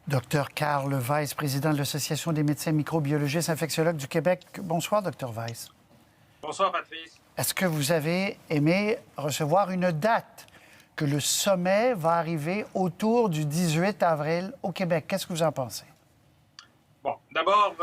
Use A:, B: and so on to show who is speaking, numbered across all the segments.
A: Docteur Carl Weiss, président de l'Association des médecins microbiologistes infectiologues du Québec. Bonsoir, Docteur Weiss.
B: Bonsoir, Patrice.
A: Est-ce que vous avez aimé recevoir une date que le sommet va arriver autour du 18 avril au Québec? Qu'est-ce que vous en pensez?
B: Bon, d'abord,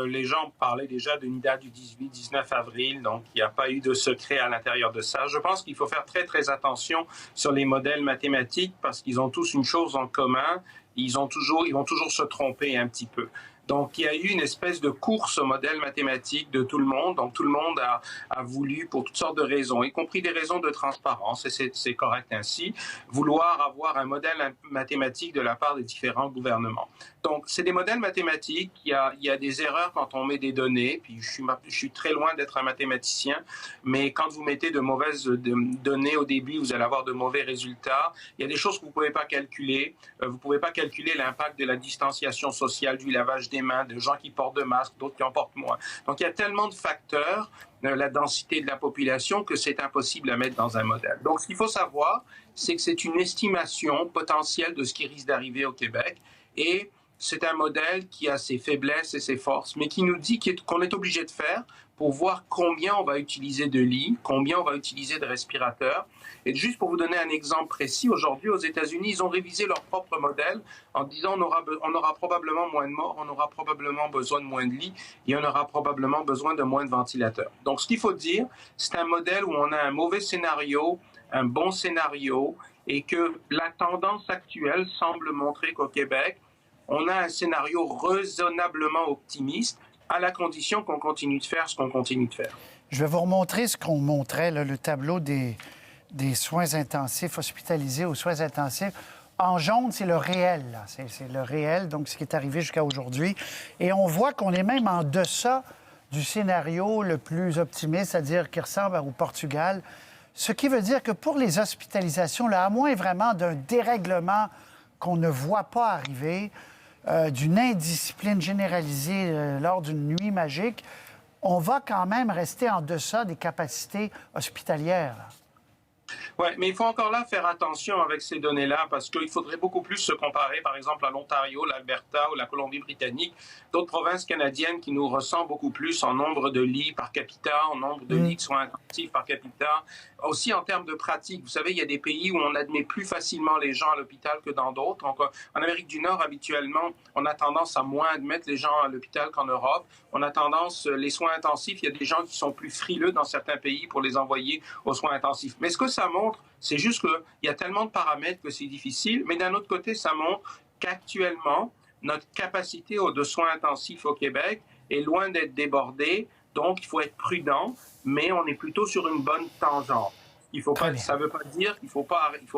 B: les gens parlaient déjà d'une date du 18-19 avril, donc il n'y a pas eu de secret à l'intérieur de ça. Je pense qu'il faut faire très, très attention sur les modèles mathématiques parce qu'ils ont tous une chose en commun, ils vont toujours se tromper un petit peu. Donc, il y a eu une espèce de course au modèle mathématique de tout le monde. Donc, tout le monde a voulu, pour toutes sortes de raisons, y compris des raisons de transparence, et c'est correct ainsi, vouloir avoir un modèle mathématique de la part des différents gouvernements. Donc, c'est des modèles mathématiques. Il y a des erreurs quand on met des données. Puis, je suis très loin d'être un mathématicien, mais quand vous mettez de mauvaises données au début, vous allez avoir de mauvais résultats. Il y a des choses que vous ne pouvez pas calculer. Vous ne pouvez pas calculer l'impact de la distanciation sociale, du lavage des mains, de gens qui portent de masques, d'autres qui en portent moins. Donc, il y a tellement de facteurs, la densité de la population, que c'est impossible à mettre dans un modèle. Donc, ce qu'il faut savoir, c'est que c'est une estimation potentielle de ce qui risque d'arriver au Québec. Et c'est un modèle qui a ses faiblesses et ses forces, mais qui nous dit qu'on est obligé de faire pour voir combien on va utiliser de lits, combien on va utiliser de respirateurs. Et juste pour vous donner un exemple précis, aujourd'hui aux États-Unis, ils ont révisé leur propre modèle en disant on aura probablement moins de morts, on aura probablement besoin de moins de lits et on aura probablement besoin de moins de ventilateurs. Donc ce qu'il faut dire, c'est un modèle où on a un mauvais scénario, un bon scénario, et que la tendance actuelle semble montrer qu'au Québec, on a un scénario raisonnablement optimiste, à la condition qu'on continue de faire ce qu'on continue de faire.
A: Je vais vous remontrer ce qu'on montrait, là, le tableau des soins intensifs, hospitalisés aux soins intensifs. En jaune, c'est le réel. C'est le réel, donc ce qui est arrivé jusqu'à aujourd'hui. Et on voit qu'on est même en deçà du scénario le plus optimiste, c'est-à-dire qui ressemble au Portugal. Ce qui veut dire que pour les hospitalisations, là, à moins vraiment d'un dérèglement qu'on ne voit pas arriver, d'une indiscipline généralisée lors d'une nuit magique, on va quand même rester en deçà des capacités hospitalières.
B: Oui, mais il faut encore là faire attention avec ces données-là parce qu'il faudrait beaucoup plus se comparer, par exemple, à l'Ontario, l'Alberta ou la Colombie-Britannique, d'autres provinces canadiennes qui nous ressemblent beaucoup plus en nombre de lits par capita, en nombre de lits de soins intensifs par capita, aussi en termes de pratique. Vous savez, il y a des pays où on admet plus facilement les gens à l'hôpital que dans d'autres. En Amérique du Nord, habituellement, on a tendance à moins admettre les gens à l'hôpital qu'en Europe. On a tendance, les soins intensifs, il y a des gens qui sont plus frileux dans certains pays pour les envoyer aux soins intensifs. Mais ce que ça montre, c'est juste qu'il y a tellement de paramètres que c'est difficile. Mais d'un autre côté, ça montre qu'actuellement, notre capacité de soins intensifs au Québec est loin d'être débordée. Donc, il faut être prudent, mais on est plutôt sur une bonne tangente. Ça ne veut pas dire qu'il faut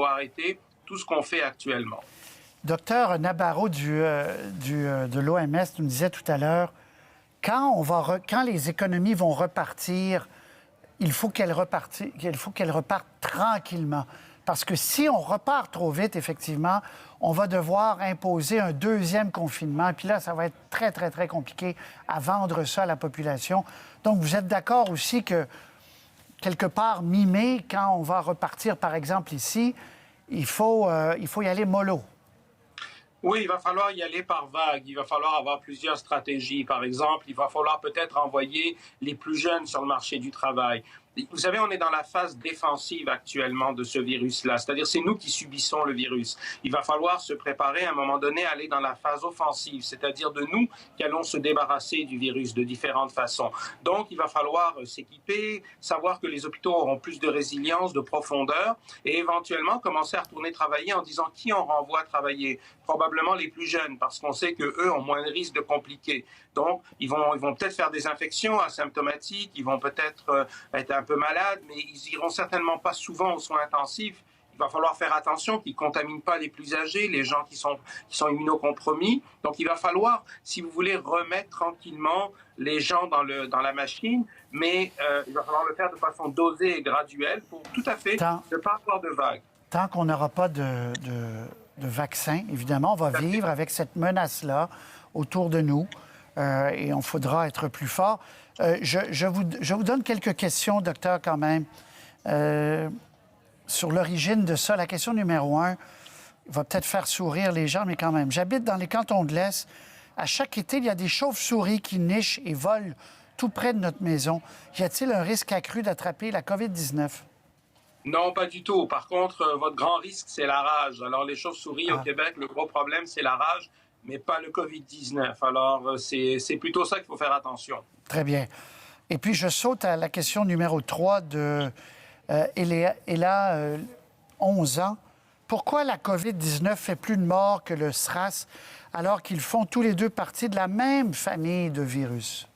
B: arrêter tout ce qu'on fait actuellement.
A: Docteur Nabarro de l'OMS nous disait tout à l'heure, quand les économies vont repartir, il faut qu'elles repartent tranquillement. Parce que si on repart trop vite, effectivement, on va devoir imposer un deuxième confinement. Puis là, ça va être très, très, très compliqué à vendre ça à la population. Donc, vous êtes d'accord aussi que, quelque part, mi-mai, quand on va repartir, par exemple, ici, il faut y aller mollo.
B: Oui, il va falloir y aller par vague. Il va falloir avoir plusieurs stratégies. Par exemple, il va falloir peut-être envoyer les plus jeunes sur le marché du travail. Vous savez, on est dans la phase défensive actuellement de ce virus-là. C'est-à-dire, c'est nous qui subissons le virus. Il va falloir se préparer à un moment donné à aller dans la phase offensive, c'est-à-dire de nous qui allons se débarrasser du virus de différentes façons. Donc, il va falloir s'équiper, savoir que les hôpitaux auront plus de résilience, de profondeur, et éventuellement commencer à retourner travailler en disant qui on renvoie travailler. Probablement les plus jeunes, parce qu'on sait qu'eux ont moins de risques de compliquer. Donc, ils vont peut-être faire des infections asymptomatiques, ils vont peut-être être un peu malades, mais ils iront certainement pas souvent aux soins intensifs. Il va falloir faire attention qu'ils ne contaminent pas les plus âgés, les gens qui sont immunocompromis. Donc, il va falloir, si vous voulez, remettre tranquillement les gens dans la machine, mais il va falloir le faire de façon dosée et graduelle pour tout à fait ne pas avoir de vagues.
A: Tant qu'on n'aura pas de vaccin, évidemment, on va vivre avec cette menace-là autour de nous et on faudra être plus fort. Je vous donne quelques questions, docteur, quand même, sur l'origine de ça. La question numéro 1, il va peut-être faire sourire les gens, mais quand même. J'habite dans les cantons de l'Est. À chaque été, il y a des chauves-souris qui nichent et volent tout près de notre maison. Y a-t-il un risque accru d'attraper la COVID-19?
B: Non, pas du tout. Par contre, votre grand risque, c'est la rage. Alors, les chauves-souris au Québec, le gros problème, c'est la rage, mais pas le COVID-19. Alors, c'est plutôt ça qu'il faut faire attention.
A: Très bien. Et puis, je saute à la question numéro 3 de Ella, 11 ans. Pourquoi la COVID-19 fait plus de morts que le SRAS alors qu'ils font tous les deux partie de la même famille de virus?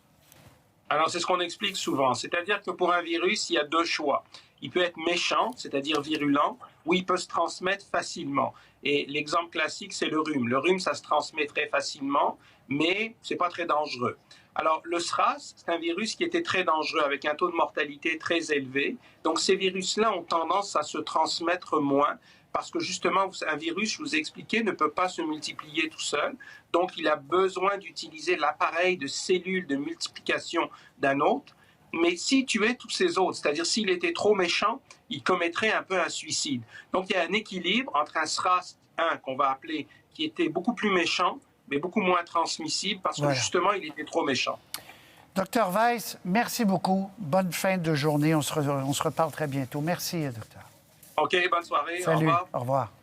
B: Alors, c'est ce qu'on explique souvent. C'est-à-dire que pour un virus, il y a deux choix. Il peut être méchant, c'est-à-dire virulent, ou il peut se transmettre facilement. Et l'exemple classique, c'est le rhume. Le rhume, ça se transmet très facilement, mais c'est pas très dangereux. Alors, le SRAS, c'est un virus qui était très dangereux, avec un taux de mortalité très élevé. Donc, ces virus-là ont tendance à se transmettre moins, parce que justement, un virus, je vous ai expliqué, ne peut pas se multiplier tout seul. Donc, il a besoin d'utiliser l'appareil de cellules de multiplication d'un autre. Mais s'il tuait tous ces autres, c'est-à-dire s'il était trop méchant, il commettrait un peu un suicide. Donc, il y a un équilibre entre un SRAS 1 qu'on va appeler, qui était beaucoup plus méchant, mais beaucoup moins transmissible, parce que justement, il était trop méchant.
A: Docteur Weiss, merci beaucoup. Bonne fin de journée. On se reparle très bientôt. Merci, docteur.
B: OK, bonne soirée.
A: Salut.
B: Au revoir.
A: Au revoir.